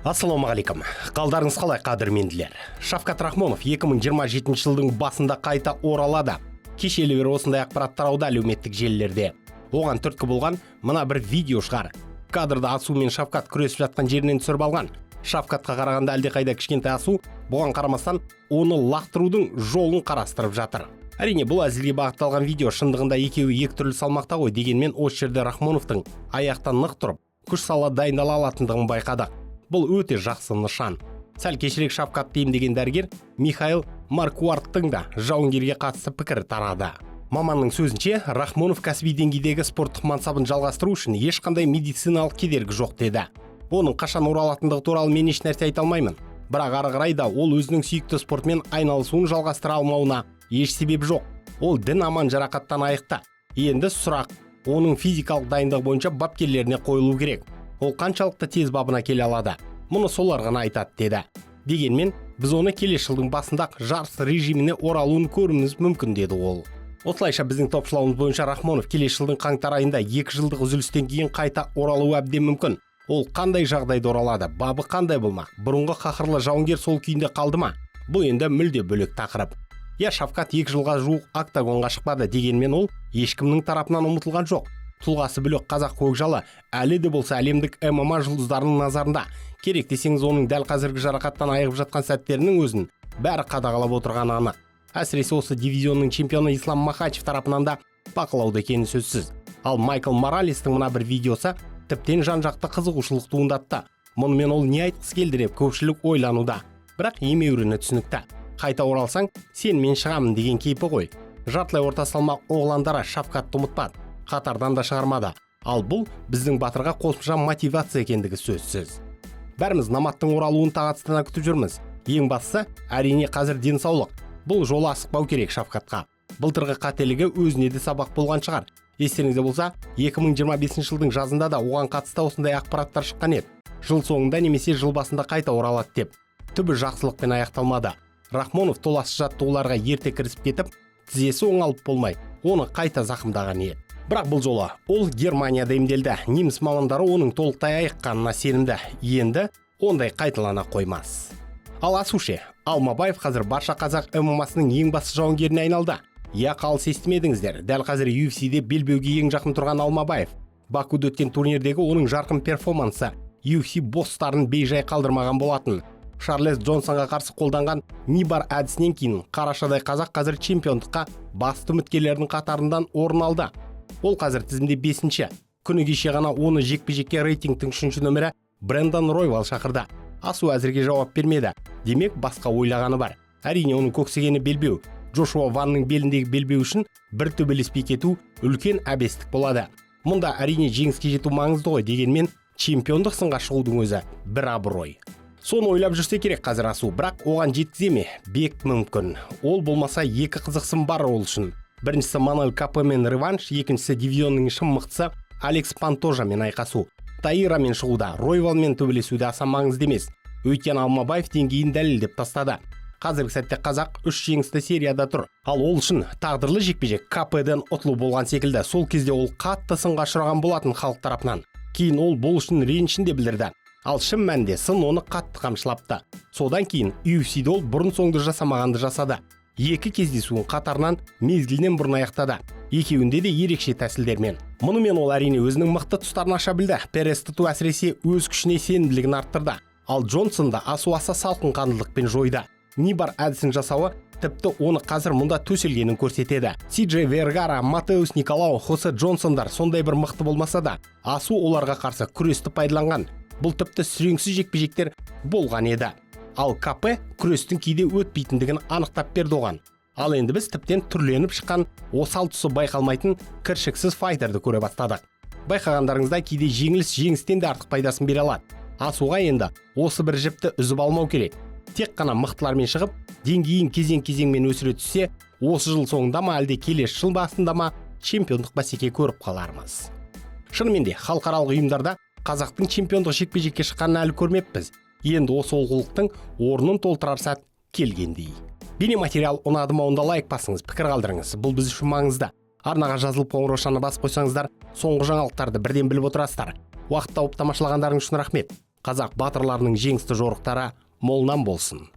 Ассалаумағалейкум. Қалдарыңыз қалай, қадірменділер? Шавкат Рахмонов 2027 жылдың басында қайта оралады. Кешелі бері осындай ақпарат тарауда әлеуметтік желілерде. Оған түрткі болған мына бір видео шығар. Кадрда Асу мен Шавкат күресіп жатқан жерінен түсіріп алған. Шавкатқа қарағанда әлдеқайда кішкентай Асу, бұған қарамастан оны лақтырудың жолын қарастырып жатыр. Әрине, бұл әзілге бағытталған видео, шындығында екеуі екі түрлі салмақта ғой, дегенмен осы жерде Рахмоновтың аяқтан нық тұрып, күш сала дайындала алатындығын байқадық. Бұл өте жақсы нышан. Сәл кешірек Шавкатты емдеген дәрігер Михаил Маркуарттың да жауынгерге қатысты пікір тарады. Маманның сөзінше, Рахмонов кәсіби деңгейдегі спорттық мансабын жалғастыру үшін ешқандай медициналық кедергі жоқ деді. Оның қашан оралатындығы туралы мен еш нәрсе айта алмаймын. Бірақ ары қарай да ол өзінің сүйікті спортмен айналысуын жалғастыра алмауына еш себеп жоқ. Ол дін аман жарақаттан айықты. Енді сұрақ оның физикалық дайындығы бойынша бапкерлеріне қойылу керек. Ол қаншалықты тез бабына келе алады. Мұны солар ғана айтады деді. Дегенмен, біз оны келесі жылдың басында жарыс режиміне оралуын көруіміз мүмкін деді ол. Осылайша біздің топшылауымыз бойынша Рахмонов келесі жылдың қаңтар айында 2 жылдық үзілістен кейін қайта оралуы әбден мүмкін. Ол қандай жағдайда оралады, бабы қандай болмақ, бұрынғы қаһарлы жауынгер сол күйінде қалды ма? Бұл енді мүлде бөлек тақырып. Шавкат 2 жылға жуық октагонға шықпады, дегенмен ол ешкімнің тарапынан ұмытылған жоқ. Тұлғасы бөлек қазақ көкжалы әлі де болса әлемдік ММА жұлдыздарының назарында. Керек десеңіз, оның дәл қазіргі жарақаттан айығып жатқан сәттерінің өзін бәрі қадағалап отырғаны анық. Әсіресе осы дивизионның чемпионы Ислам Махачев тарапынан да бақылауда екені сөзсіз. Ал Майкл Моралестің мына бір видеосы тіптен жан-жақты қызығушылық туындатты. Мұнымен ол не айтқысы келді деп көпшілік ойлануда. Бірақ емеуріні түсінікті. Қайта оралсаң, сен мен шығамын деген кейпі ғой. Жартылай орта салмақ оғландары Шавкатты ұмытпады. Қатардан да шығармады. Ал бұл біздің батырға қосымша мотивация екендігі сөзсіз. Бәріміз наматтың оралуын тағатсыздана күтіп жүрміз. Ең бастысы, әрине қазір денсаулық. Бұл жолы асықпау керек Шавкатқа. Былтырғы қателігі өзіне де сабақ болған шығар. Естеріңізде болса, 2025 жылдың жазында да оған қатысты осындай ақпараттар шыққан еді. Жыл соңында немесе жыл басында қайта оралады деп. Түбі жақсылықпен аяқталмады. Рахмонов толассыз жаттығуларға ерте кірісіп кетіп, тізесі оңалып болмай, оны қайта зақымдаған еді. Бірақ бұл жолы ол Германияда емделді. Неміс мамандары оның толықтай айыққанына сенімді. Енді ондай қайталана қоймас. Ал Асуше, Алмабаев қазір барша қазақ ММА-сының ең басты жауынгеріне айналды. Қалыс естімедіңіздер. Дәл қазір UFC-де белбеуге ең жақын тұрған Алмабаев. Бакуде өткен турнирдегі оның жарқын перформансы UFC бостарын бейжай қалдырмаған болатын. Шарлес Джонсонға қарсы қолданған Нибар әдісінен кейін қарашадай қазақ қазір чемпиондыққа басты үміткерлердің қатарынан орын алды. Ол қазір тізімде 5-ші. Күні кеше ғана оны жекпе-жекке рейтингтің 3-ші нөмірі Брендон Ройвал шақырды. Асу әзірге жауап бермеді. Демек, басқа ойлағаны бар. Әрине, оның көксегені белбеу. Джошуа Ванның беліндегі белбеу үшін бір төбелеспей кету үлкен әбестік болады. Мұнда әрине жеңіске жету маңызды ғой, дегенмен чемпиондық сынға шығудың өзі бір абырой. Соны ойлап жүрсе керек қазір Асу, бірақ оған жеткізе ме? Бек мүмкін. Ол болмаса екі қызықсын бар ол үшін. Біріншісі Мануэль Капемен реванш, екіншісі дивизионның шым мықтысы Алекс Пантожамен айқасу. Таирамен шығуда, Ройвалмен төбелесуде аса маңызды емес. Өйткені Алмабаев деңгейін дәлелдеп тастады. Қазіргі сәтте қазақ 3 жеңісті серияда тұр. Ал ол үшін тағдырлы жекпе-жек КП-ден ұтылу болған секілді. Сол кезде ол қатты сынға ұшыраған болатын халық тарапынан. Кейін ол бұл үшін ренішін де білдірді. Ал шын мәнінде сын оны қатты қамшылапты. Содан кейін UFC-де ол бұрын соңды жасамағанды жасады. 2 кездесуін қатарынан мезгілінен бұрын аяқтады. Екеуінде де ерекше тәсілдермен. Мұнымен ол әрине өзінің мықты тұстарын аша білді. Перес тұту әсіресе өз күшіне сенімділігін арттырды. Ал Джонсон да Асу аса салқын қандылықпен жойды. Нибар әдісін жасауы тіпті оны қазір мұнда төселгенін көрсетеді. Си-Джей Вергара, Матеус Николау, Хосе Джонсондар сондай бір мықты болмаса да, Асу оларға қарсы күресті пайдаланған. Бұл тіпті сүреңсіз жекпе-жектер болған еді. Ал КП күрестің кейде өтпейтіндігін анықтап берді оған. Ал енді біз тіптен түрленіп шыққан осал тұсы байқалмайтын кіршіксіз файтерді көре бастадық. Байқағандарыңызда кейде жеңіліс жеңістен де артық пайдасын бере алады. Асуға енді осы бір жіпті үзіп алмау керек. Тек қана мықтылармен шығып, деңгейін кезең-кезеңмен өсіре түссе, осы жыл соңында ма әлде келесі жыл басында ма чемпиондық бәсеке көріп қалармыз. Шынымен де халықаралық ұйымдарда қазақтың чемпиондық жекпе-жекке шыққанын әлі көрмеппіз. Енді осы олқылықтың орнын толтырар сәт келгендей. Бейнематериал ұнады ма, онда лайк басыңыз, пікір қалдырыңыз. Бұл біз үшін маңызды. Арнаға жазылып қоңыраушаны басып қойсаңыздар, соңғы жаңалықтарды бірден біліп отырасыздар. Уақыт тауып тамашалағандарыңыз үшін рахмет. қазақ батырларының жеңісті жорықтары молынан болсын.